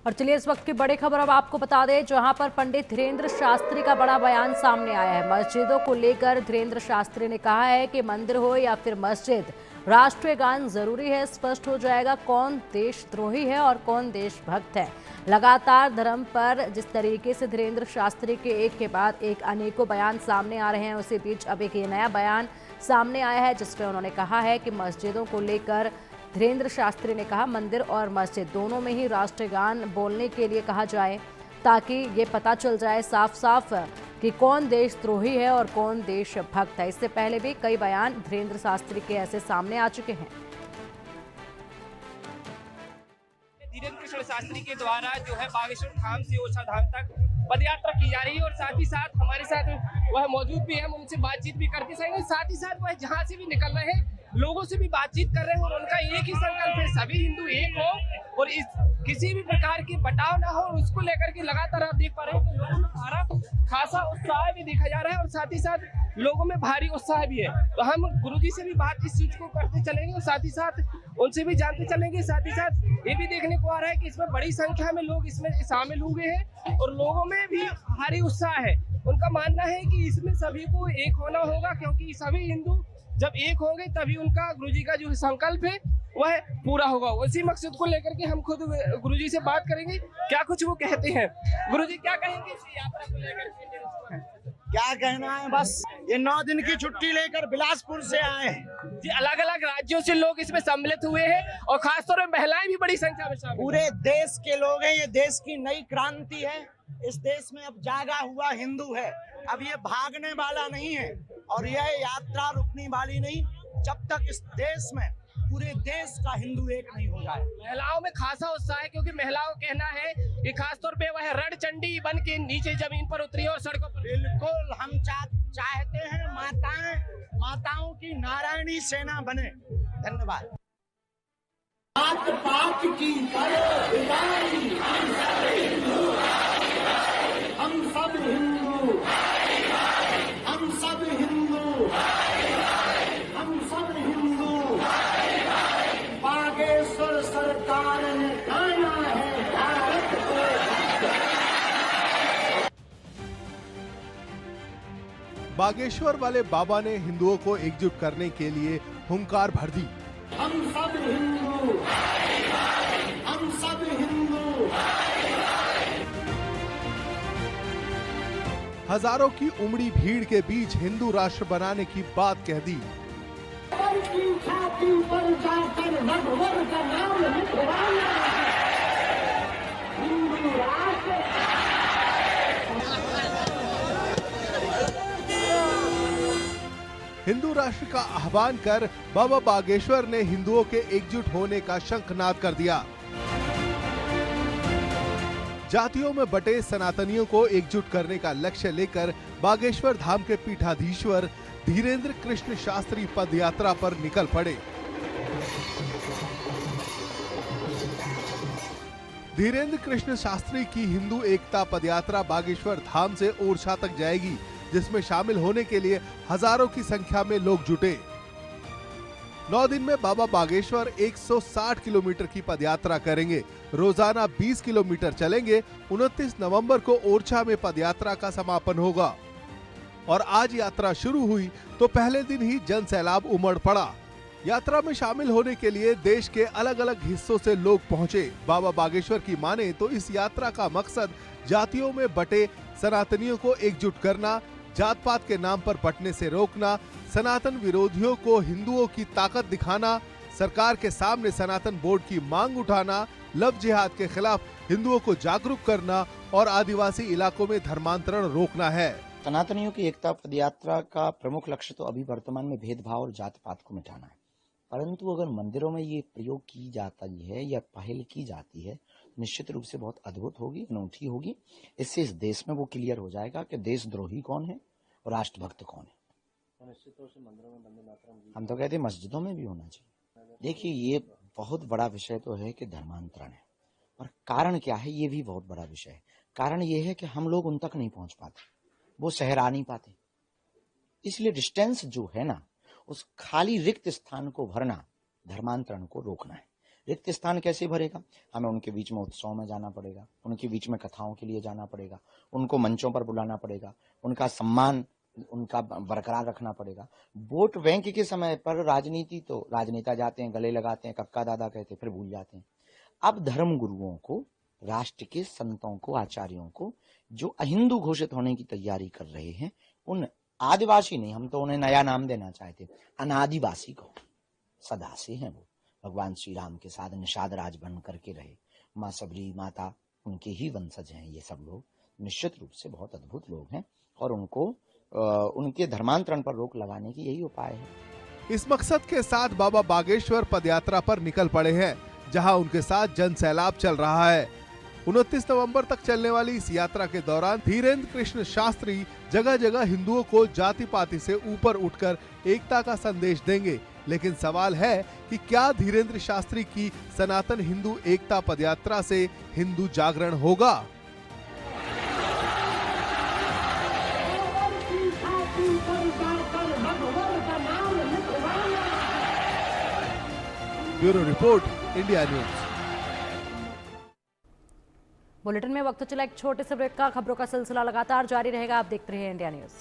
और चलिए इस वक्त की बड़ी खबर अब आपको बता दें, जहां पर पंडित धीरेन्द्र शास्त्री का बड़ा बयान सामने आया है। मस्जिदों को लेकर धीरेन्द्र शास्त्री ने कहा है कि मंदिर हो या फिर मस्जिद, राष्ट्रीय गान जरूरी है। स्पष्ट हो जाएगा कौन देशद्रोही है और कौन देशभक्त है। लगातार धर्म पर जिस तरीके से धीरेन्द्र शास्त्री के एक के बाद एक अनेकों बयान सामने आ रहे हैं, उसी बीच अब एक ये नया बयान सामने आया है जिसमें उन्होंने कहा है कि मस्जिदों को लेकर धीरेन्द्र शास्त्री ने कहा मंदिर और मस्जिद दोनों में ही राष्ट्रीय गान बोलने के लिए कहा जाए, ताकि ये पता चल जाए साफ साफ कि कौन देशद्रोही है और कौन देशभक्त है। इससे पहले भी कई बयान धीरेन्द्र शास्त्री के ऐसे सामने आ चुके हैं। धीरेन्द्र शास्त्री के द्वारा जो है बागेश्वर धाम से ओरछा धाम तक पदयात्रा की जा रही है और साथ ही साथ हमारे साथ वह मौजूद भी है, हम उनसे बातचीत भी करते सही। साथ ही साथ वह जहाँ से भी निकल रहे हैं लोगों से भी बातचीत कर रहे हैं और उनका एक ही संकल्प है, सभी हिंदू एक हो और इस किसी भी प्रकार की बटाव ना हो। और उसको लेकर के लगातार आप देख पा रहे हैं कि लोगों में भारा खासा उत्साह भी देखा जा रहा है और साथ ही साथ लोगों में भारी उत्साह भी है। तो हम गुरुजी से भी बात इस चीज को करते चलेंगे और साथ ही साथ उनसे भी जानते चलेंगे। साथ ही साथ ये भी देखने को आ रहा है कि इसमें बड़ी संख्या में लोग इसमें शामिल हुए हैं और लोगों में भी भारी उत्साह है। उनका मानना है कि इसमें सभी को एक होना होगा, क्योंकि सभी हिंदू जब एक होंगे तभी उनका गुरुजी का जो संकल्प है वह पूरा होगा। उसी मकसद को लेकर के हम खुद गुरुजी से बात करेंगे, क्या कुछ वो कहते हैं। गुरुजी क्या कहेंगे इस यात्रा को लेकर? क्या कहना है, बस ये 9 दिन की छुट्टी लेकर बिलासपुर से आए हैं जी। अलग अलग राज्यों से लोग इसमें सम्मिलित हुए हैं और खासतौर पर महिलाएं भी बड़ी संख्या में शामिल। पूरे देश के लोग हैं, ये देश की नई क्रांति है। इस देश में अब जागा हुआ हिंदू है, अब ये भागने वाला नहीं है और यह यात्रा रुकने वाली नहीं जब तक इस देश में पूरे देश का हिंदू एक नहीं हो जाए। महिलाओं में खासा उत्साह है क्योंकि महिलाओं का कहना है कि खासतौर पे वह रण चंडी बन के नीचे जमीन पर उतरी और सड़कों पर। बिल्कुल, हम चाहते हैं माताओं की नारायणी सेना बने। धन्यवाद। बात बात की करो विदाई, हम सब हिंदू, हम सब हिंदू, हम सब हिंदू, हम सब हिंदू। बागेश्वर सरकार ने गाना है भारत को। बागेश्वर वाले बाबा ने हिंदुओं को एकजुट करने के लिए हुंकार भर दी। हम सब हिंदू, हम सब हिंदू। हजारों की उमड़ी भीड़ के बीच हिंदू राष्ट्र बनाने की बात कह दी। की छाती पर जाकर भगवान का नाम लिखवाना, हिंदू राष्ट्र। हिंदू राष्ट्र का आह्वान कर बाबा बागेश्वर ने हिंदुओं के एकजुट होने का शंखनाद कर दिया। जातियों में बटे सनातनियों को एकजुट करने का लक्ष्य लेकर बागेश्वर धाम के पीठाधीश्वर धीरेन्द्र कृष्ण शास्त्री पद यात्रा पर निकल पड़े। धीरेन्द्र कृष्ण शास्त्री की हिंदू एकता पदयात्रा बागेश्वर धाम से ओरछा तक जाएगी, जिसमें शामिल होने के लिए हजारों की संख्या में लोग जुटे। 9 दिन में बाबा बागेश्वर 160 किलोमीटर की पदयात्रा करेंगे। रोजाना 20 किलोमीटर चलेंगे। 29 नवंबर को ओरछा में पदयात्रा का समापन होगा और आज यात्रा शुरू हुई तो पहले दिन ही जन सैलाब उमड़ पड़ा। यात्रा में शामिल होने के लिए देश के अलग अलग हिस्सों से लोग पहुंचे। बाबा बागेश्वर की माने तो इस यात्रा का मकसद जातियों में बटे सनातनियों को एकजुट करना, जात पात के नाम पर बंटने से रोकना, सनातन विरोधियों को हिंदुओं की ताकत दिखाना, सरकार के सामने सनातन बोर्ड की मांग उठाना, लव जिहाद के खिलाफ हिंदुओं को जागरूक करना और आदिवासी इलाकों में धर्मांतरण रोकना है। सनातनियों की एकता पदयात्रा का प्रमुख लक्ष्य तो अभी वर्तमान में भेदभाव और जात पात को मिटाना है, परंतु अगर मंदिरों में ये प्रयोग की जाती है या पहल की जाती है, निश्चित रूप से बहुत अद्भुत होगी, अनूठी होगी। इससे इस देश में वो क्लियर हो जाएगा कि देशद्रोही कौन है और राष्ट्रभक्त कौन है। निश्चित रूप से मंदिरों में वंदे मातरम, हम तो कहते हैं मस्जिदों में भी होना चाहिए। देखिए, ये बहुत बड़ा विषय तो है कि धर्मांतरण है, और कारण क्या है ये भी बहुत बड़ा विषय है। कारण ये है कि हम लोग उन तक नहीं पहुंच पाते, वो सहरा नहीं पाते, इसलिए डिस्टेंस जो है ना, उस खाली रिक्त स्थान को भरना, धर्मांतरण को रोकना है। रिक्त स्थान कैसे भरेगा? हमें उनके बीच में उत्सव में जाना पड़ेगा, उनके बीच में कथाओं के लिए जाना पड़ेगा, उनको मंचों पर बुलाना पड़ेगा, उनका सम्मान उनका बरकरार रखना पड़ेगा। वोट बैंक के समय पर राजनीति तो राजनेता जाते हैं, गले लगाते हैं, कक्का दादा कहते हैं, फिर भूल जाते हैं। अब धर्म गुरुओं को, राष्ट्र के संतों को, आचार्यों को, जो अहिंदू घोषित होने की तैयारी कर रहे हैं, उन आदिवासी नहीं, हम तो उन्हें नया नाम देना चाहते, अनादिवासी को, सदा से हैं वो, भगवान श्री राम के साथ निषाद राज बन करके रहे, माँ सबरी माता उनके ही वंशज हैं ये सब लोग। निश्चित रूप से बहुत अद्भुत लोग हैं और उनको उनके धर्मांतरण पर रोक लगाने की यही उपाय है। इस मकसद के साथ बाबा बागेश्वर पदयात्रा पर निकल पड़े हैं, जहां उनके साथ जन सैलाब चल रहा है। 29 नवंबर तक चलने वाली इस यात्रा के दौरान धीरेन्द्र कृष्ण शास्त्री जगह जगह हिंदुओं को जाति पाति से ऊपर उठकर एकता का संदेश देंगे। लेकिन सवाल है कि क्या धीरेन्द्र शास्त्री की सनातन हिंदू एकता पदयात्रा से हिंदू जागरण होगा? Bureau report, India news. Bulletin में वक्त चला एक छोटे से ब्रेक का। खबरों का सिलसिला लगातार जारी रहेगा, आप देखते रहिए इंडिया न्यूज।